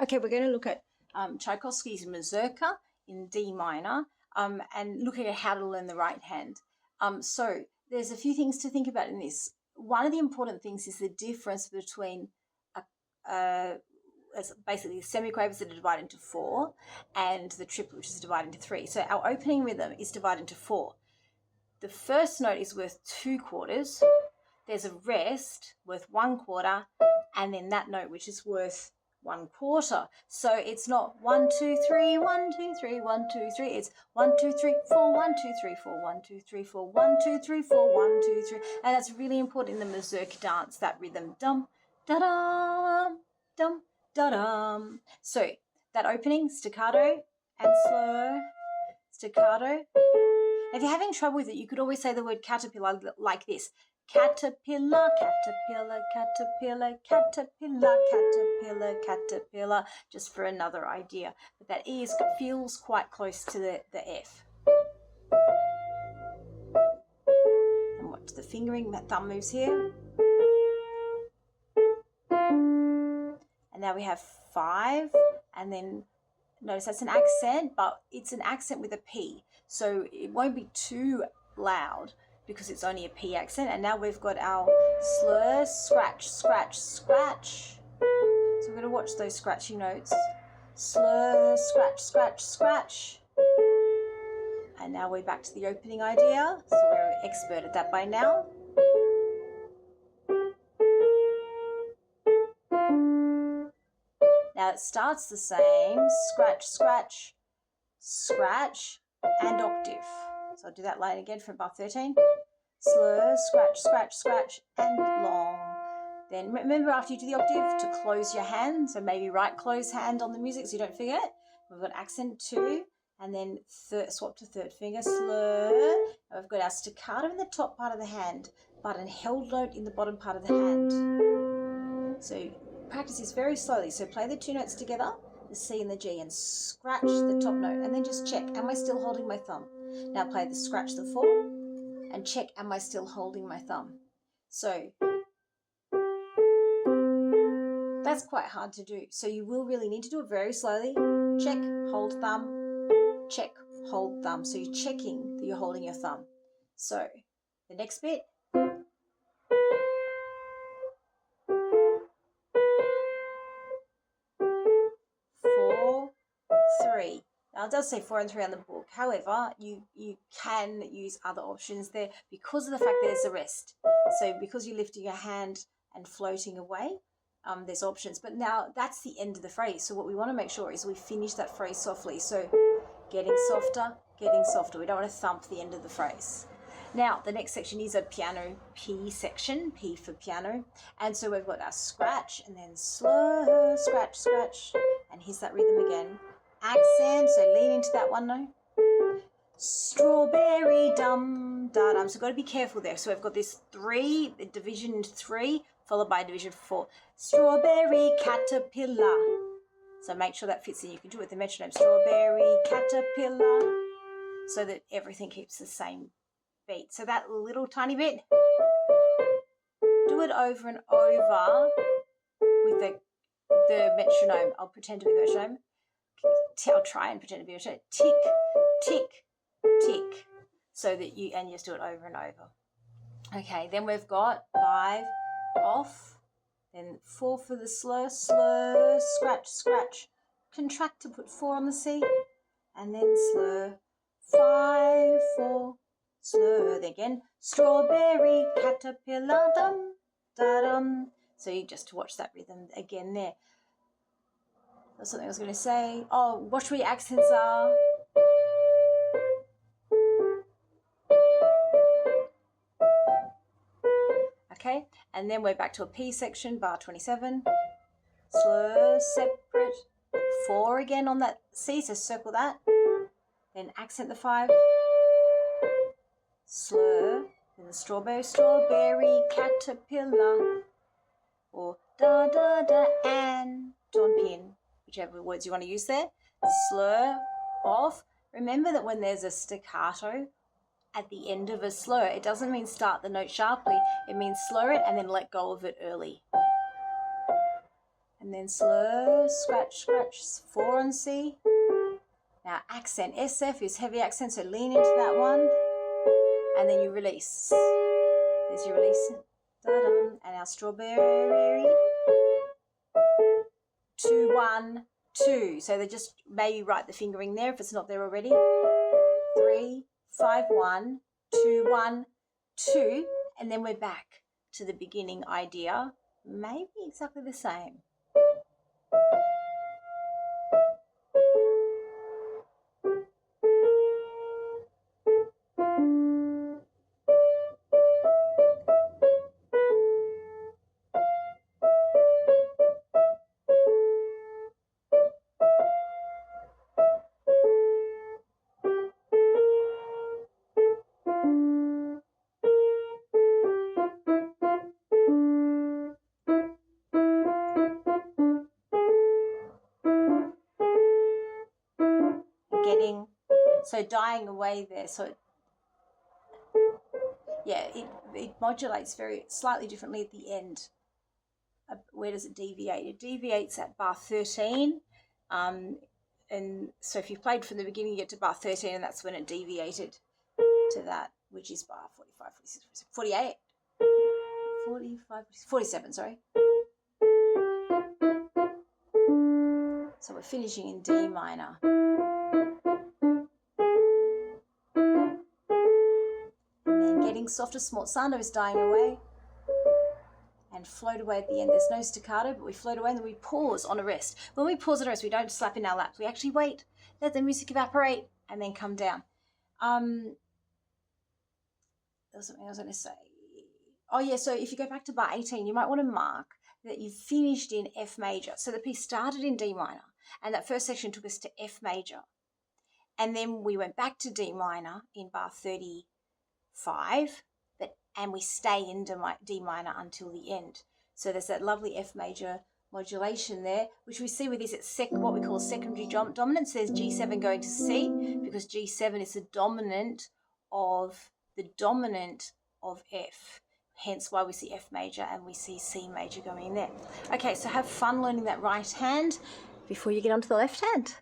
Okay, we're going to look at Tchaikovsky's Mazurka in D minor and looking at how to learn the right hand. So there's a few things to think about in this. One of the important things is the difference between basically semiquavers that are divided into four and the triplet, which is divided into three. So our opening rhythm is divided into four. The first note is worth 2/4. There's a rest worth 1/4, and then that note which is worth 1/4. So it's not 1 2 3 1 2 3 1 2 3. It's 1 2 3 4 1 2 3 4 1 2 3 4 1 2 3 4 1 2 3. And that's really important in the Mazurka dance. That rhythm, dum da dum dum da dum. So that opening, staccato and slow, staccato. If you're having trouble with it, you could always say the word caterpillar like this. Caterpillar, caterpillar, caterpillar, caterpillar, caterpillar, caterpillar, just for another idea. But that E feels quite close to the F. And watch the fingering, that thumb moves here. And now we have 5, and then notice that's an accent, but it's an accent with a P. So it won't be too loud because it's only a P accent. And now we've got our slur, scratch, scratch, scratch. So we're going to watch those scratchy notes. Slur, scratch, scratch, scratch. And now we're back to the opening idea. So we're expert at that by now. Now it starts the same, scratch, scratch, scratch, and octave. So I'll do that line again from bar 13. Slur, scratch, scratch, scratch, and long. Then remember after you do the octave to close your hand. So maybe right close hand on the music so you don't forget. We've got accent 2, and then swap to third finger, slur. And we've got our staccato in the top part of the hand, but a held note in the bottom part of the hand. So practice this very slowly. So play the 2 notes together, the C and the G, and scratch the top note, and then just check, am I still holding my thumb? Now play the scratch the 4, and check, am I still holding my thumb? So that's quite hard to do. So you will really need to do it very slowly. Check, hold thumb, check, hold thumb. So you're checking that you're holding your thumb. So the next bit. 4 3. Now it does say 4 and 3 on the book. However, you can use other options there because of the fact that there's a rest. So because you're lifting your hand and floating away, there's options. But now that's the end of the phrase. So what we want to make sure is we finish that phrase softly. So getting softer, getting softer. We don't want to thump the end of the phrase. Now, the next section is a piano P section, P for piano. And so we've got our scratch and then slow, scratch, scratch. And here's that rhythm again. Accent, so lean into that one note. Strawberry, dum, da, dum. So we've got to be careful there. So we've got this 3, division into 3, followed by division 4. Strawberry, caterpillar. So make sure that fits in. You can do it with the metronome. Strawberry, caterpillar. So that everything keeps the same beat. So that little tiny bit, do it over and over with the metronome. I'll pretend to be the metronome. I'll try and pretend to be the metronome. Tick, tick, tick. So that you just do it over and over. Okay, then we've got 5 off, then 4 for the slur, slur, scratch, scratch. Contract to put 4 on the C, and then slur, 5 4. Slur again, strawberry, caterpillar, dum, da dum. So you just watch that rhythm again there. That's something I was going to say. Oh, watch where your accents are. Okay, and then we're back to a P section, bar 27. Slur, separate, 4 again on that C, so circle that. Then accent the 5. Slur, then the strawberry, strawberry, caterpillar, or da da da, and don't pin, whichever words you want to use there. Slur, off. Remember that when there's a staccato at the end of a slur, it doesn't mean start the note sharply. It means slur it and then let go of it early. And and then slow, scratch, scratch, 4 on C. Now accent, SF is heavy accent, so lean into that one, and then you release. There's your release. Da-dum. And our strawberry. 2, 1, 2. So they just maybe write the fingering there if it's not there already. 3, 5, 1, 2, 1, 2, and then we're back to the beginning idea. Maybe exactly the same. So dying away there, so yeah, it modulates very slightly differently at the end. Where does it deviate? It deviates at bar 13, and so if you played from the beginning, you get to bar 13, and that's when it deviated to that, which is bar 45, 46, 48, 45, 47, sorry. So we're finishing in D minor. Getting softer, smorzando is dying away and float away at the end. There's no staccato, but we float away and then we pause on a rest. When we pause on a rest, we don't slap in our laps. We actually wait, let the music evaporate, and then come down. There was something I was going to say. Oh yeah, so if you go back to bar 18, you might want to mark that you finished in F major. So the piece started in D minor, and that first section took us to F major. And then we went back to D minor in bar 35, and we stay in D minor until the end. So there's that lovely F major modulation there, which we see with this, it's what we call secondary dominance. There's G7 going to C, because G7 is the dominant of F. Hence why we see F major and we see C major going in there. Okay, so have fun learning that right hand before you get onto the left hand.